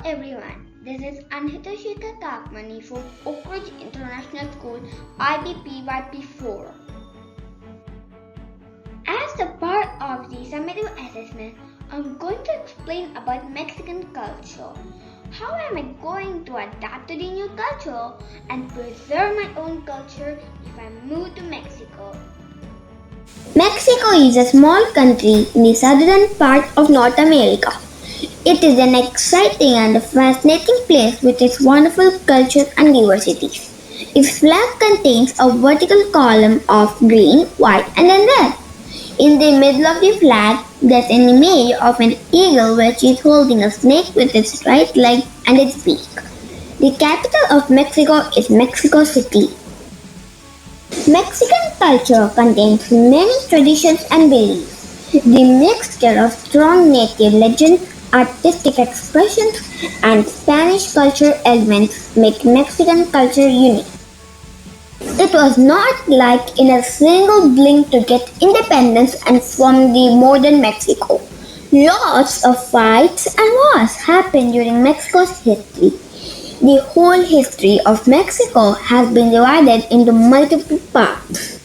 everyone, this is Angelia from Oakridge International School IB-PYP 4. As a part of the summative assessment, I'm going to explain about Mexican culture. How am I going to adapt to the new culture and preserve my own culture if I move to Mexico? Mexico is a small country in the southern part of North America. It is an exciting and fascinating place with its wonderful culture and diversity. Its flag contains a vertical column of green, white, and then red. In the middle of the flag, there's an image of an eagle which is holding a snake with its right leg and its beak. The capital of Mexico is Mexico City. Mexican culture contains many traditions and beliefs. The mixture of strong native legends, artistic expressions, and Spanish culture elements make Mexican culture unique. It was not like in a single blink to get independence and form the modern Mexico. Lots of fights and wars happened during Mexico's history. The whole history of Mexico has been divided into multiple parts.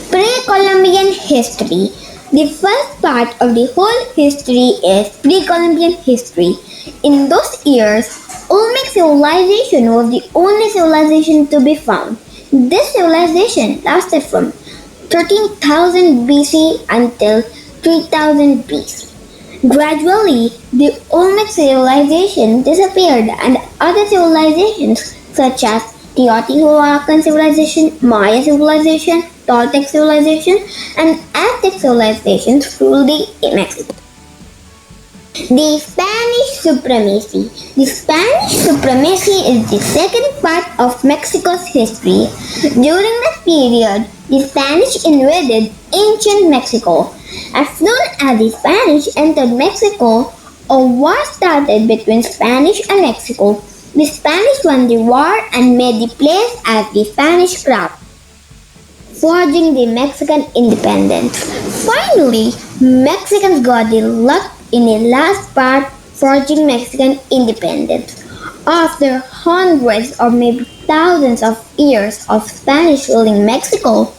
Pre-Columbian history. The first part of the whole history is pre-Columbian history. In those years, Olmec civilization was the only civilization to be found. This civilization lasted from 13,000 BC until 3000 BC. Gradually, the Olmec civilization disappeared and other civilizations such as Teotihuacan civilization, Maya civilization, Toltec civilization, and Aztec civilizations ruled Mexico. The Spanish supremacy. The Spanish supremacy is the second part of Mexico's history. During this period, the Spanish invaded ancient Mexico. As soon as the Spanish entered Mexico, a war started between Spanish and Mexico. The Spanish won the war and made the place as the Spanish crown, forging the Mexican independence. Finally, Mexicans got the luck in the last part, forging Mexican independence. After hundreds or maybe thousands of years of Spanish ruling Mexico,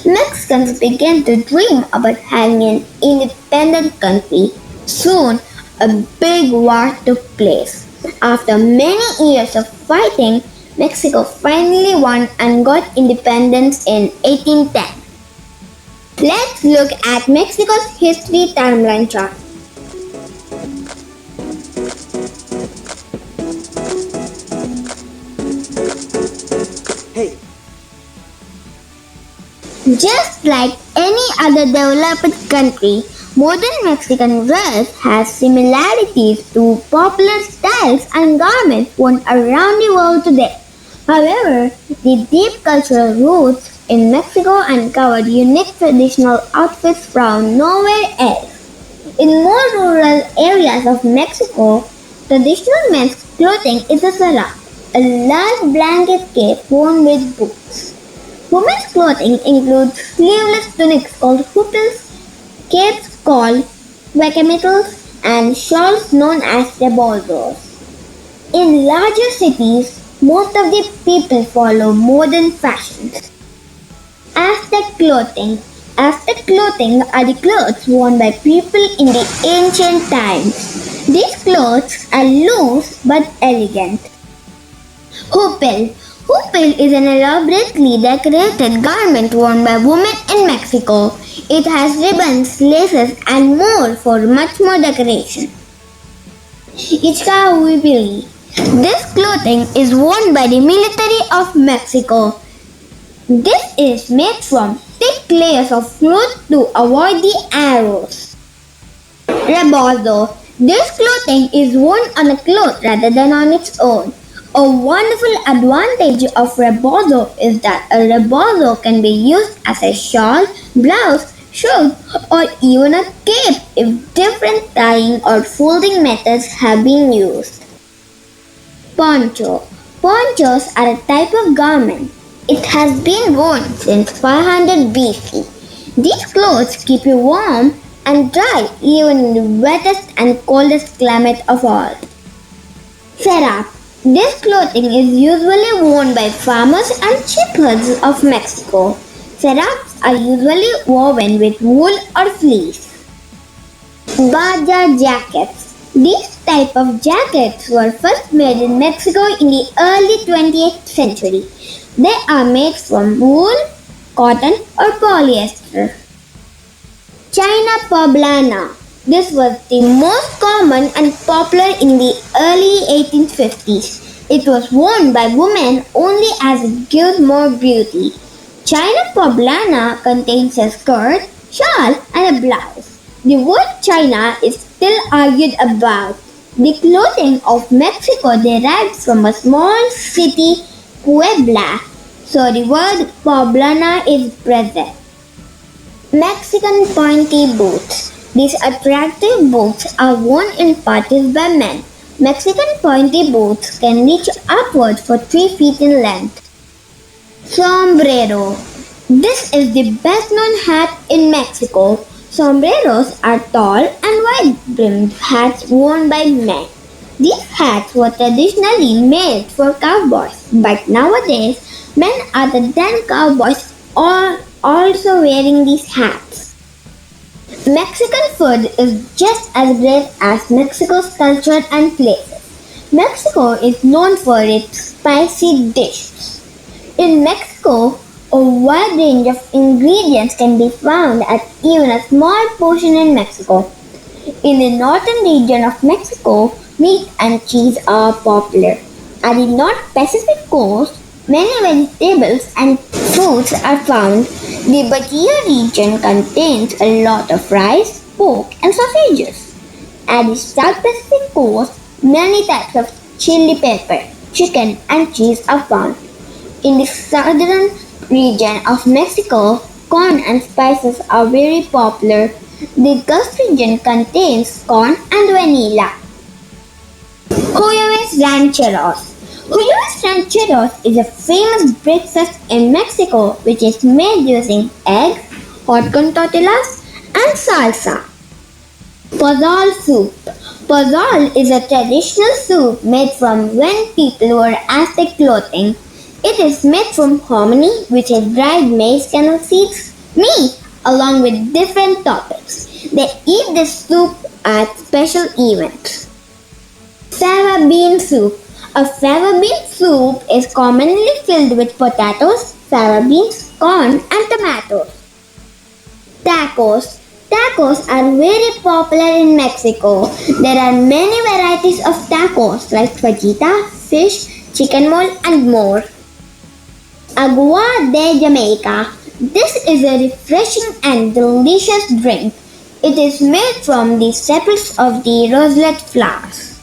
Mexicans began to dream about having an independent country. Soon, a big war took place. After many years of fighting, Mexico finally won and got independence in 1810. Let's look at Mexico's history timeline chart. Just like any other developed country, modern Mexican dress has similarities to popular styles and garments worn around the world today. However, the deep cultural roots in Mexico uncovered unique traditional outfits found nowhere else. In more rural areas of Mexico, traditional men's clothing is a sara, a large blanket cape worn with boots. Women's clothing includes sleeveless tunics called hupils, capes called huacamitls, and shawls known as rebozos. In larger cities, most of the people follow modern fashions. Aztec clothing. Aztec clothing are the clothes worn by people in the ancient times. These clothes are loose but elegant. Hupil. Hupil is an elaborately decorated garment worn by women in Mexico. It has ribbons, laces, and more for much more decoration. Ichkahuipili. This clothing is worn by the military of Mexico. This is made from thick layers of cloth to avoid the arrows. Rebozo. This clothing is worn on a cloth rather than on its own. A wonderful advantage of rebozo is that a rebozo can be used as a shawl, blouse, shirt, or even a cape if different tying or folding methods have been used. Poncho. Ponchos are a type of garment. It has been worn since 500 BC. These clothes keep you warm and dry even in the wettest and coldest climate of all. Serap. This clothing is usually worn by farmers and shepherds of Mexico. Seraps are usually woven with wool or fleece. Baja jackets. These type of jackets were first made in Mexico in the early 20th century. They are made from wool, cotton or polyester. China poblana. This was the most common and popular in the early 1850s. It was worn by women only as it gives more beauty. China poblana contains a skirt, shawl and a blouse. The word China is still argued about. The clothing of Mexico derives from a small city, Puebla, so the word poblana is present. Mexican pointy boots. These attractive boots are worn in parties by men. Mexican pointy boots can reach upwards for 3 feet in length. Sombrero. This is the best known hat in Mexico. Sombreros are tall and wide-brimmed hats worn by men. These hats were traditionally made for cowboys, but nowadays men other than cowboys are also wearing these hats. Mexican food is just as great as Mexico's culture and places. Mexico is known for its spicy dishes. In Mexico, a wide range of ingredients can be found at even a small portion in Mexico. In the northern region of Mexico, meat and cheese are popular. At the North Pacific coast, many vegetables and fruits are found. The Bahia region contains a lot of rice, pork, and sausages. At the South Pacific coast, many types of chili pepper, chicken, and cheese are found. In the southern region of Mexico, corn and spices are very popular. The Gulf region contains corn and vanilla. Jueves Rancheros. Jueves Rancheros is a famous breakfast in Mexico which is made using eggs, hot corn tortillas, and salsa. Pozole soup. Pozole is a traditional soup made from when people wore Aztec clothing. It is made from hominy, which is dried maize kernel seeds, meat, along with different toppings. They eat this soup at special events. Fava bean soup. A fava bean soup is commonly filled with potatoes, fava beans, corn, and tomatoes. Tacos. Tacos are very popular in Mexico. There are many varieties of tacos like fajita, fish, chicken mole, and more. Agua de Jamaica. This is a refreshing and delicious drink. It is made from the sepals of the roselet flowers.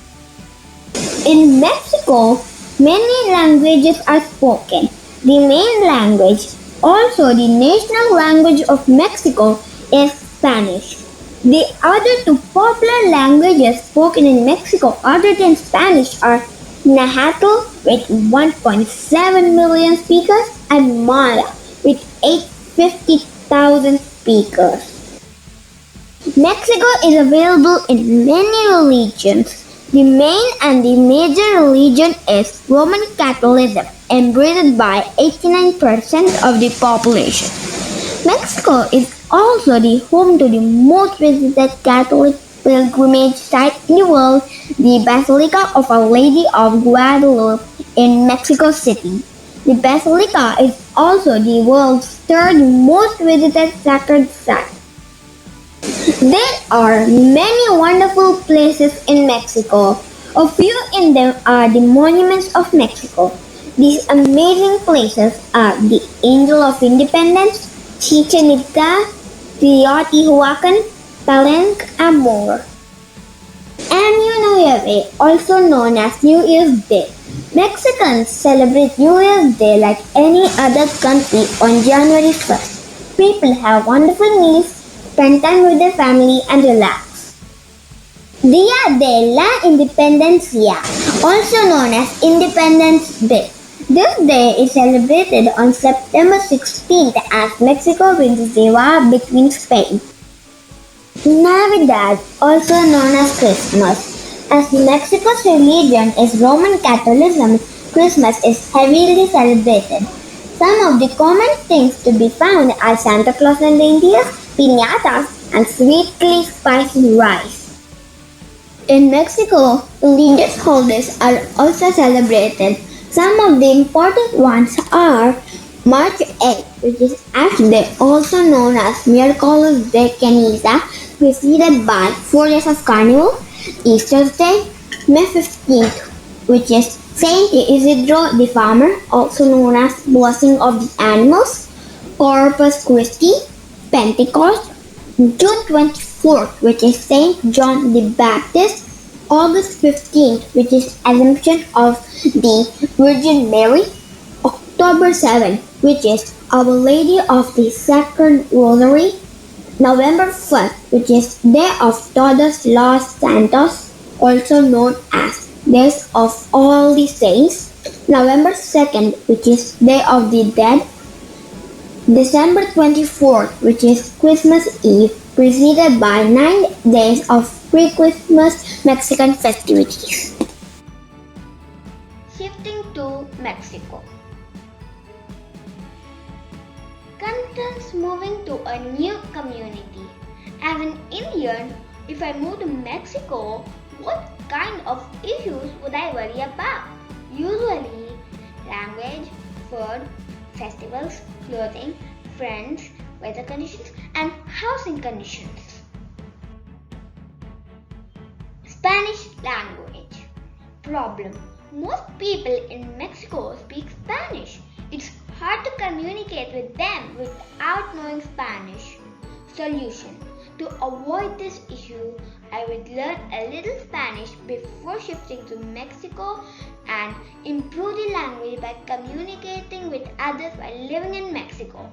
In Mexico, many languages are spoken. The main language, also the national language of Mexico, is Spanish. The other two popular languages spoken in Mexico other than Spanish are Nahuatl with 1.7 million speakers and Maya with 850,000 speakers. Mexico is available in many religions. The main and the major religion is Roman Catholicism, embraced by 89% of the population. Mexico is also the home to the most visited Catholic pilgrimage site in the world, the Basilica of Our Lady of Guadalupe in Mexico City. The Basilica is also the world's third most visited sacred site. There are many wonderful places in Mexico. A few in them are the monuments of Mexico. These amazing places are the Angel of Independence, Chichen Itza, Teotihuacan, Palenque, and more. Año Nuevo, also known as New Year's Day. Mexicans celebrate New Year's Day like any other country on January 1st. People have wonderful meals, spend time with their family, and relax. Dia de la Independencia, also known as Independence Day. This day is celebrated on September 16th as Mexico wins the war between Spain. Navidad, also known as Christmas. As Mexico's religion is Roman Catholicism, Christmas is heavily celebrated. Some of the common things to be found are Santa Claus and reindeer, piñatas, and sweetly spicy rice. In Mexico, religious holidays are also celebrated. Some of the important ones are March 8th, which is actually also known as Miércoles de Ceniza, preceded by 4 days of Carnival. Easter Day, May 15th, which is Saint Isidro the Farmer, also known as Blessing of the Animals. Corpus Christi, Pentecost, June 24th, which is Saint John the Baptist. August 15th, which is Assumption of the Virgin Mary. October 7th, which is Our Lady of the Sacred Rosary. November 1st, which is Day of Todos los Santos, also known as Days of All the Saints. November 2nd, which is Day of the Dead. December 24th, which is Christmas Eve, preceded by 9 days of pre-Christmas Mexican festivities. Shifting to Mexico. Concerns moving to a new community. As an Indian, if I move to Mexico, what kind of issues would I worry about? Usually, language, food, festivals, clothing, friends, weather conditions, and housing conditions. Spanish language. Problem. Most people in Mexico speak Spanish. It's hard to communicate with them without knowing Spanish. Solution. To avoid this issue, I would learn a little Spanish before shifting to Mexico and improve the language by communicating with others while living in Mexico.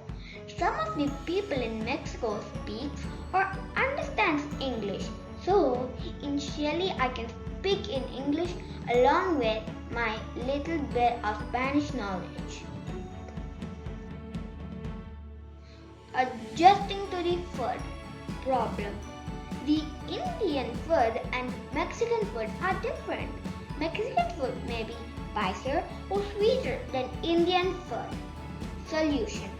Some of the people in Mexico speaks or understands English, so initially I can speak in English along with my little bit of Spanish knowledge. Adjusting to the food. Problem. The Indian food and Mexican food are different. Mexican food may be spicier or sweeter than Indian food. Solution.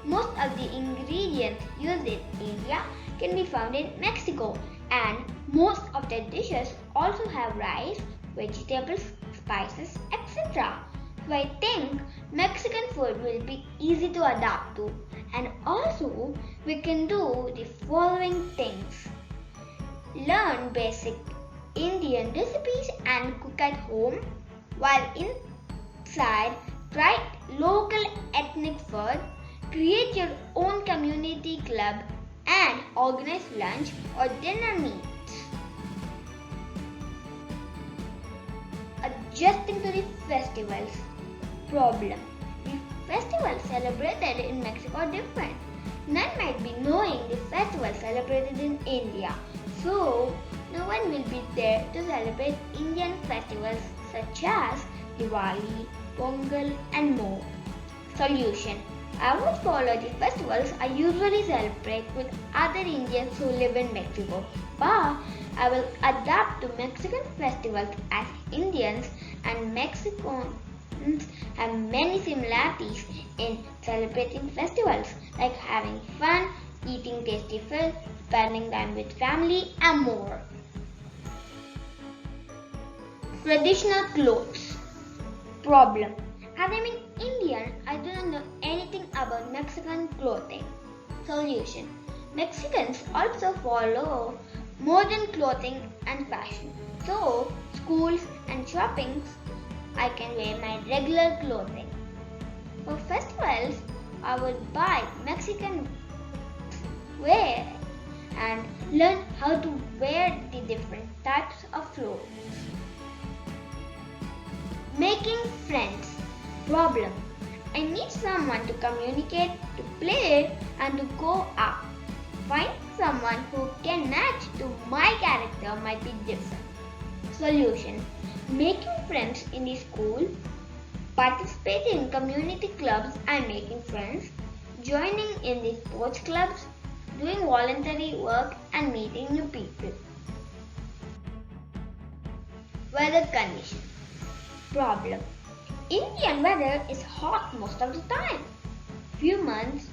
Most of the ingredients used in India can be found in Mexico, and most of the dishes also have rice, vegetables, spices, etc. So I think Mexican food will be easy to adapt to, and also we can do the following things. Learn basic Indian recipes and cook at home, while inside try local ethnic food, create your own community club and organize lunch or dinner meets. Adjusting to the festivals. Problem. The festivals celebrated in Mexico are different. None might be knowing the festivals celebrated in India, so no one will be there to celebrate Indian festivals such as Diwali, Pongal and more. Solution. I would follow the festivals I usually celebrate with other Indians who live in Mexico, but I will adapt to Mexican festivals as Indians and Mexicans have many similarities in celebrating festivals like having fun, eating tasty food, spending time with family and more. Traditional clothes. Problem. As I'm an Indian, I do not know anything about Mexican clothing. Solution. Mexicans also follow modern clothing and fashion. So, schools and shoppings, I can wear my regular clothing. For festivals, I would buy Mexican wear and learn how to wear the different types of clothes. Making friends. Problem. I need someone to communicate, to play and to go out. Find someone who can match to my character might be different. Solution. Making friends in the school, participating in community clubs and making friends, joining in the sports clubs, doing voluntary work and meeting new people. Weather condition. Problem. Indian weather is hot most of the time. Few months,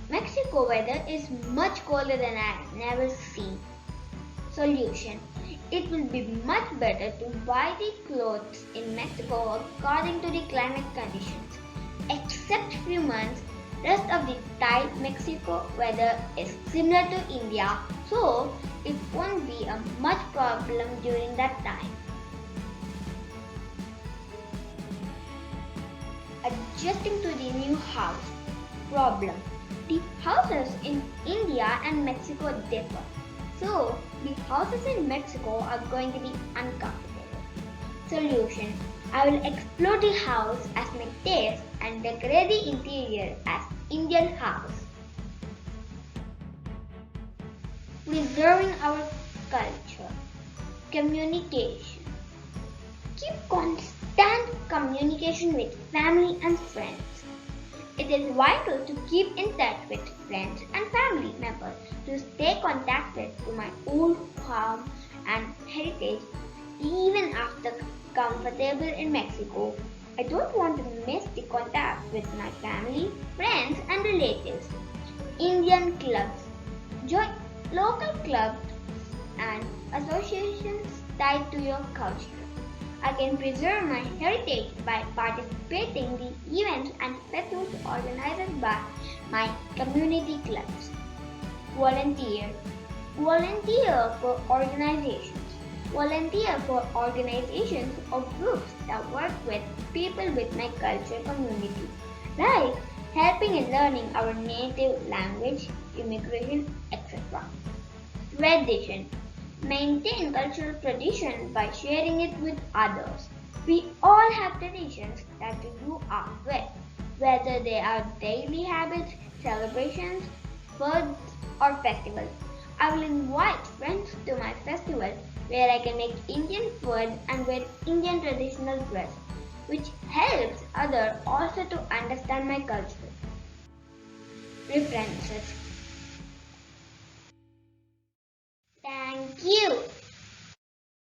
Mexico weather is much colder than I have never seen. Solution. It will be much better to buy the clothes in Mexico according to the climate conditions. Except few months, rest of the time Mexico weather is similar to India, so it won't be a much problem during that time. Adjusting to the new house. Problem. The houses in India and Mexico differ. So, the houses in Mexico are going to be uncomfortable. Solution. I will explore the house as my taste and decorate the interior as Indian house. Preserving our culture. Communication. Keep constant communication with family and friends. It is vital to keep in touch with friends and family members to stay connected to my old home and heritage even after comfortable in Mexico. I don't want to miss the contact with my family, friends and relatives. Indian clubs. Join local clubs and associations tied to your culture. I can preserve my heritage by participating in the events and festivals organized by my community clubs. Volunteer. Volunteer for organizations. Volunteer for organizations or groups that work with people with my culture community, like helping in learning our native language, immigration, etc. Tradition. Maintain cultural tradition by sharing it with others. We all have traditions that we grew up with, whether they are daily habits, celebrations, foods, or festivals. I will invite friends to my festival where I can make Indian food and wear Indian traditional dress, which helps others also to understand my culture. References.